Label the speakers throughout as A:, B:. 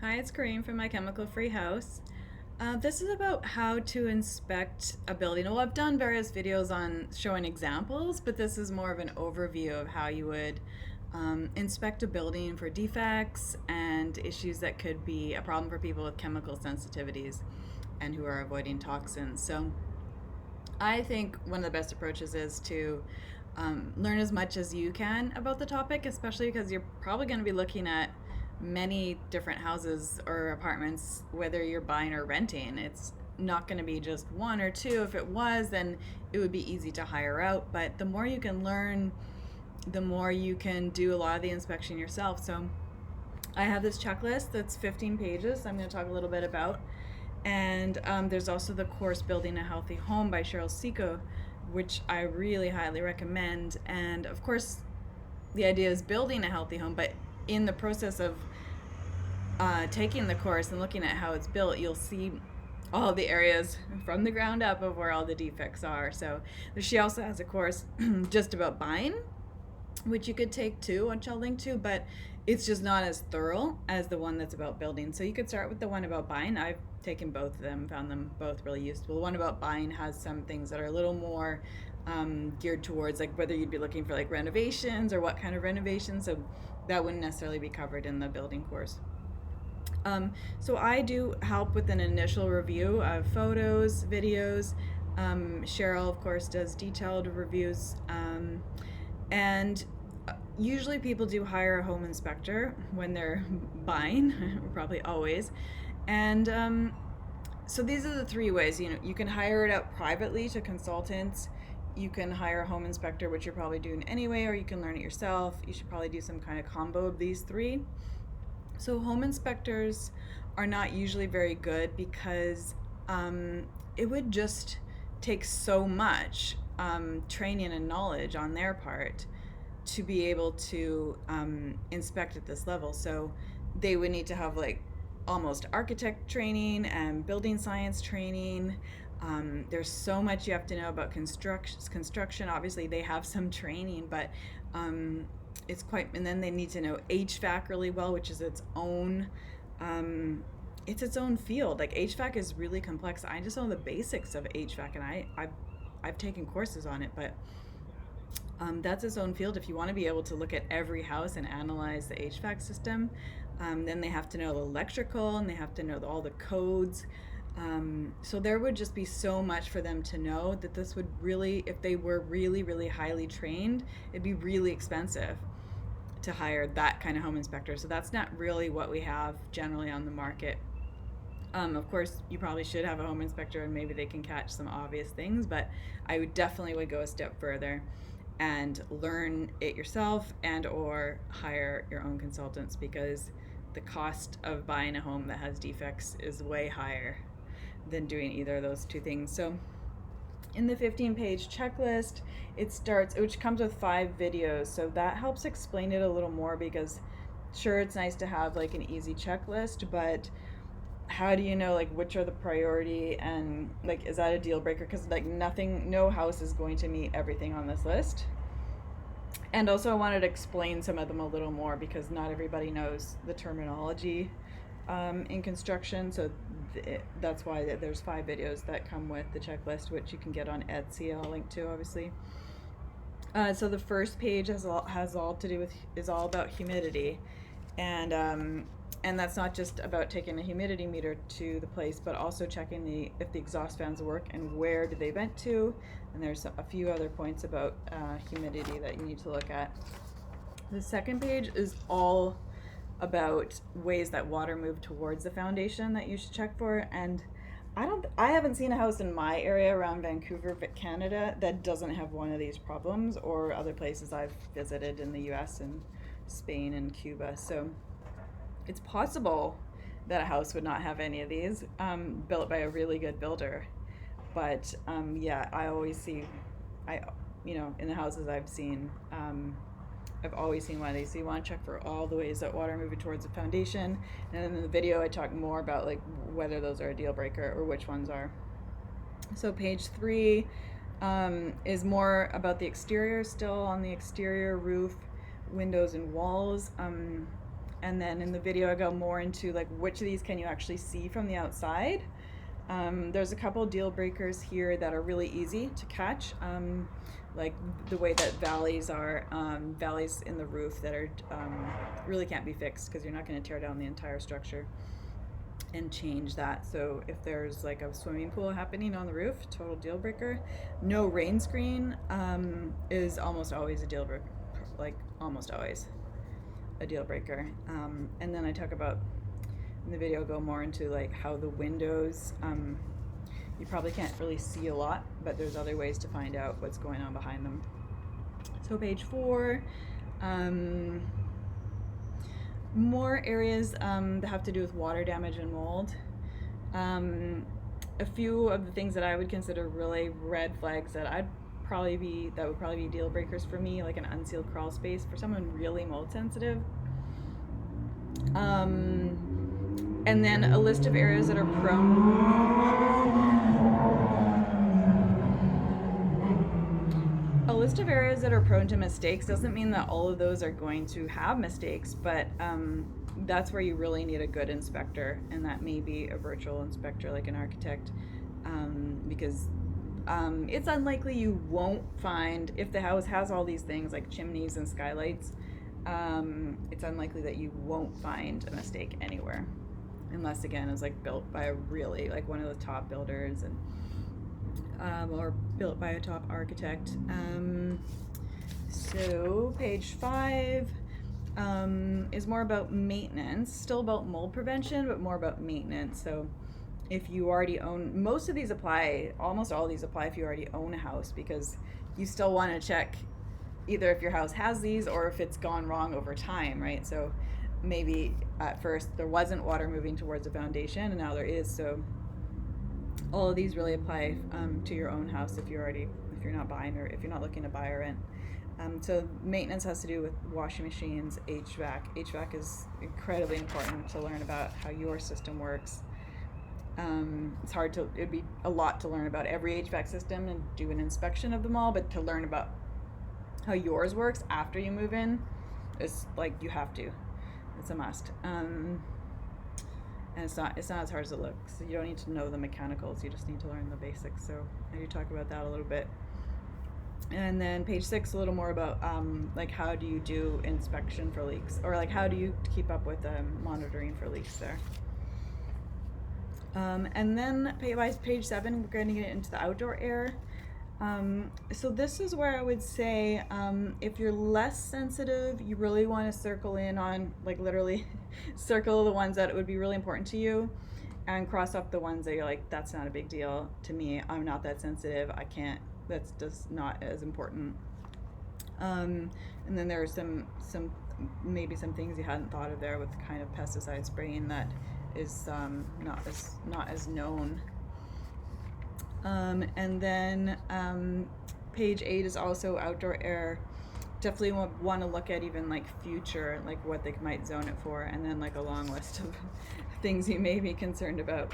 A: Hi, it's Corinne from My Chemical Free House. This is about how to inspect a building. Well, I've done various videos on showing examples, but this is more of an overview of how you would inspect a building for defects and issues that could be a problem for people with chemical sensitivities and who are avoiding toxins. So I think one of the best approaches is to learn as much as you can about the topic, especially because you're probably going to be looking at many different houses or apartments, whether you're buying or renting. It's not going to be just one or two. If it was, then it would be easy to hire out. But the more you can learn, the more you can do a lot of the inspection yourself. So I have this checklist that's 15 pages I'm going to talk a little bit about. And there's also the course Building a Healthy Home by Cheryl Seco, which I really highly recommend. And of course, the idea is building a healthy home, but in the process of taking the course and looking at how it's built, you'll see all the areas from the ground up of where all the defects are. So she also has a course just about buying, which you could take too, which I'll link to, but it's just not as thorough as the one that's about building. So you could start with the one about buying. I've taken both of them, found them both really useful. The one about buying has some things that are a little more geared towards like whether you'd be looking for like renovations or what kind of renovations. So that wouldn't necessarily be covered in the building course. So I do help with an initial review of photos, videos. Cheryl, of course, does detailed reviews. And usually people do hire a home inspector when they're buying, probably always. And so these are the three ways. You can hire it out privately to consultants. You can hire a home inspector, which you're probably doing anyway, or you can learn it yourself. You should probably do some kind of combo of these three. So home inspectors are not usually very good because it would just take so much training and knowledge on their part to be able to inspect at this level. So they would need to have like almost architect training and building science training. There's so much you have to know about construction. Obviously, they have some training, but it's quite. And then they need to know HVAC really well, which is it's its own field. Like HVAC is really complex. I just know the basics of HVAC, and I've taken courses on it, but that's its own field. If you want to be able to look at every house and analyze the HVAC system, then they have to know the electrical and they have to know all the codes. So there would just be so much for them to know that this would really, if they were really, really highly trained, it'd be really expensive to hire that kind of home inspector. So that's not really what we have generally on the market. Of course, you probably should have a home inspector and maybe they can catch some obvious things, but I would definitely go a step further and learn it yourself and or hire your own consultants, because the cost of buying a home that has defects is way higher than doing either of those two things. So in the 15-page checklist, it starts, which comes with 5 videos, so that helps explain it a little more, because sure, it's nice to have like an easy checklist, but how do you know like which are the priority, and like is that a deal breaker? Because like no house is going to meet everything on this list. And also I wanted to explain some of them a little more because not everybody knows the terminology in construction. So that's why there's 5 videos that come with the checklist, which you can get on Etsy. I'll link to, obviously. So the first page is all about humidity, and that's not just about taking a humidity meter to the place, but also checking if the exhaust fans work and where do they vent to. And there's a few other points about humidity that you need to look at. The second page is all about ways that water move towards the foundation that you should check for. And I haven't seen a house in my area around Vancouver, Canada, that doesn't have one of these problems, or other places I've visited in the US and Spain and Cuba. So it's possible that a house would not have any of these, built by a really good builder. But yeah, I always see, in the houses I've seen, I've always seen one of these. So you want to check for all the ways that water moving towards the foundation. And then in the video, I talk more about like whether those are a deal breaker or which ones are. So page 3 is more about the exterior, still on the exterior, roof, windows, and walls. And then in the video I go more into like which of these can you actually see from the outside. There's a couple deal breakers here that are really easy to catch, like the way that valleys are, valleys in the roof that are really can't be fixed because you're not going to tear down the entire structure and change that. So if there's like a swimming pool happening on the roof, total deal breaker. No rain screen is almost always a deal breaker, like almost always a deal breaker. And then I talk about in the video, go more into like how the windows, you probably can't really see a lot, but there's other ways to find out what's going on behind them. So page 4, more areas that have to do with water damage and mold. A few of the things that I would consider really red flags that would probably be deal breakers for me, like an unsealed crawl space for someone really mold sensitive. And then a list of areas that are prone to mistakes doesn't mean that all of those are going to have mistakes, but that's where you really need a good inspector, and that may be a virtual inspector like an architect, because it's unlikely you won't find, if the house has all these things like chimneys and skylights, it's unlikely that you won't find a mistake anywhere, unless again it's like built by a really, like one of the top builders, and or built by a top architect. So page 5 is more about maintenance, still about mold prevention, but more about maintenance. So if you already own, most of these apply, almost all of these apply if you already own a house, because you still want to check either if your house has these or if it's gone wrong over time, right? So maybe at first there wasn't water moving towards the foundation and now there is. So all of these really apply to your own house if you're not buying, or if you're not looking to buy or rent. So maintenance has to do with washing machines, HVAC. HVAC is incredibly important to learn about how your system works. It'd be a lot to learn about every HVAC system and do an inspection of them all, but to learn about how yours works after you move in, it's like you have to. It's a must. And it's not as hard as it looks. So you don't need to know the mechanicals, you just need to learn the basics. So I do talk about that a little bit. And then page 6, a little more about like how do you do inspection for leaks, or like how do you keep up with monitoring for leaks there. And then by page 7, we're going to get into the outdoor air. So this is where I would say if you're less sensitive, you really want to circle in on, like literally circle the ones that would be really important to you, and cross off the ones that you're like, that's not a big deal to me, I'm not that sensitive, I can't, that's just not as important. And then there are some maybe some things you hadn't thought of there with the kind of pesticide spraying that is not as known. And then page 8 is also outdoor air. Definitely want to look at even like future, like what they might zone it for, and then like a long list of things you may be concerned about,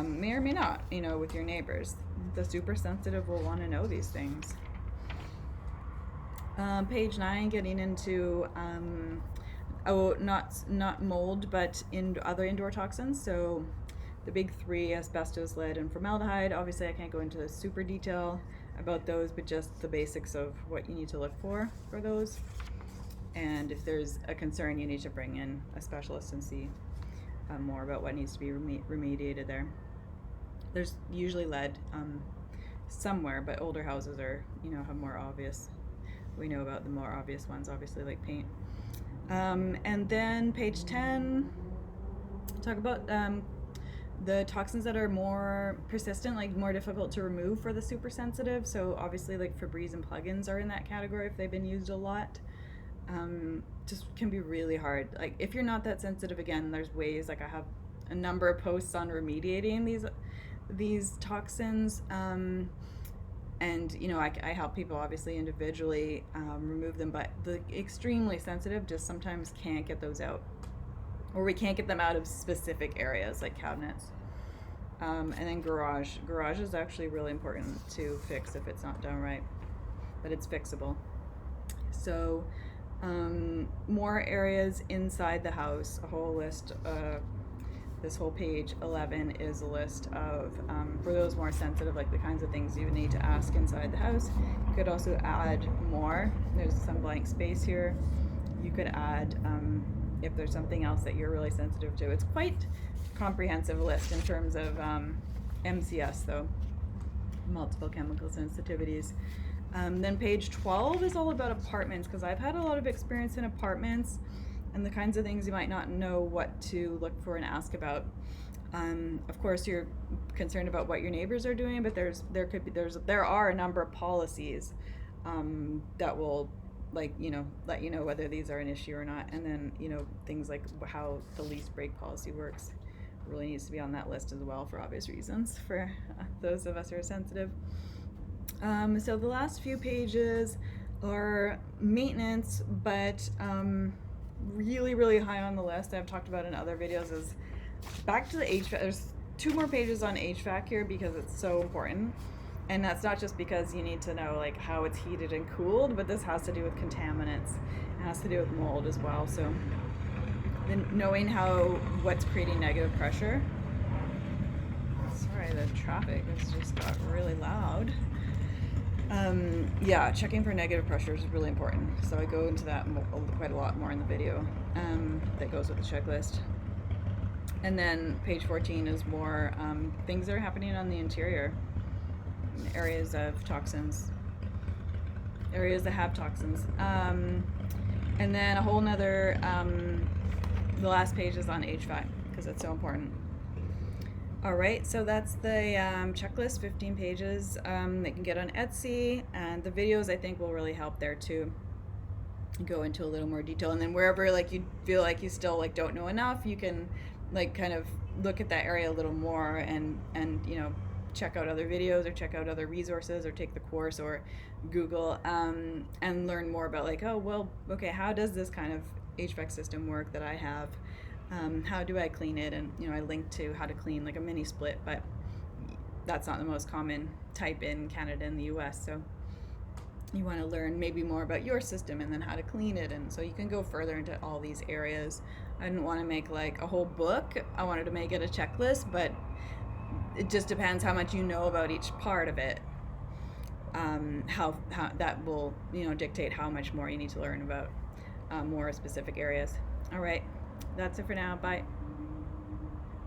A: may or may not, with your neighbors. The super sensitive will want to know these things. Page 9, getting into not mold, but in other indoor toxins. So the big 3, asbestos, lead, and formaldehyde. Obviously I can't go into the super detail about those, but just the basics of what you need to look for those. And if there's a concern, you need to bring in a specialist and see more about what needs to be remediated there. There's usually lead somewhere, but older houses are, have more obvious. We know about the more obvious ones, obviously, like paint. And then page 10, talk about the toxins that are more persistent, like more difficult to remove for the super sensitive. So obviously like Febreze and plugins are in that category if they've been used a lot. Just can be really hard. Like if you're not that sensitive, again, there's ways, like I have a number of posts on remediating these toxins. And I help people obviously individually remove them, but the extremely sensitive just sometimes can't get those out, or we can't get them out of specific areas like cabinets. And then garage is actually really important to fix if it's not done right, but it's fixable. So More areas inside the house, a whole list. This whole page 11 is a list of, for those more sensitive, like the kinds of things you would need to ask inside the house. You could also add more. There's some blank space here. You could add if there's something else that you're really sensitive to. It's quite a comprehensive list in terms of MCS, though, multiple chemical sensitivities. Then page 12 is all about apartments, because I've had a lot of experience in apartments and the kinds of things you might not know what to look for and ask about. Of course, you're concerned about what your neighbors are doing, but there are a number of policies that will, like, let you know whether these are an issue or not. And then, things like how the lease break policy works really needs to be on that list as well, for obvious reasons, for those of us who are sensitive. So the last few pages are maintenance, but really, really high on the list, I've talked about in other videos, is back to the HVAC. There's 2 more pages on HVAC here because it's so important. And that's not just because you need to know like how it's heated and cooled, but this has to do with contaminants. It has to do with mold as well. So then knowing what's creating negative pressure. Sorry, the traffic has just got really loud. Yeah, checking for negative pressure is really important. So I go into that quite a lot more in the video that goes with the checklist. And then page 14 is more things that are happening on the interior, areas of toxins, areas that have toxins. And then a whole nother, the last page is on HVAC because it's so important. All right, so that's the checklist, 15 pages that you can get on Etsy, and the videos I think will really help there too. Go into a little more detail, and then wherever like you feel like you still like don't know enough, you can like kind of look at that area a little more and check out other videos or check out other resources or take the course or Google and learn more about like, oh well, okay, how does this kind of HVAC system work that I have? How do I clean it? And I linked to how to clean like a mini split, but that's not the most common type in Canada and the US. So you want to learn maybe more about your system and then how to clean it, and so you can go further into all these areas. I didn't want to make like a whole book. I wanted to make it a checklist, but it just depends how much you know about each part of it. How that will dictate how much more you need to learn about more specific areas. All right. That's it for now. Bye.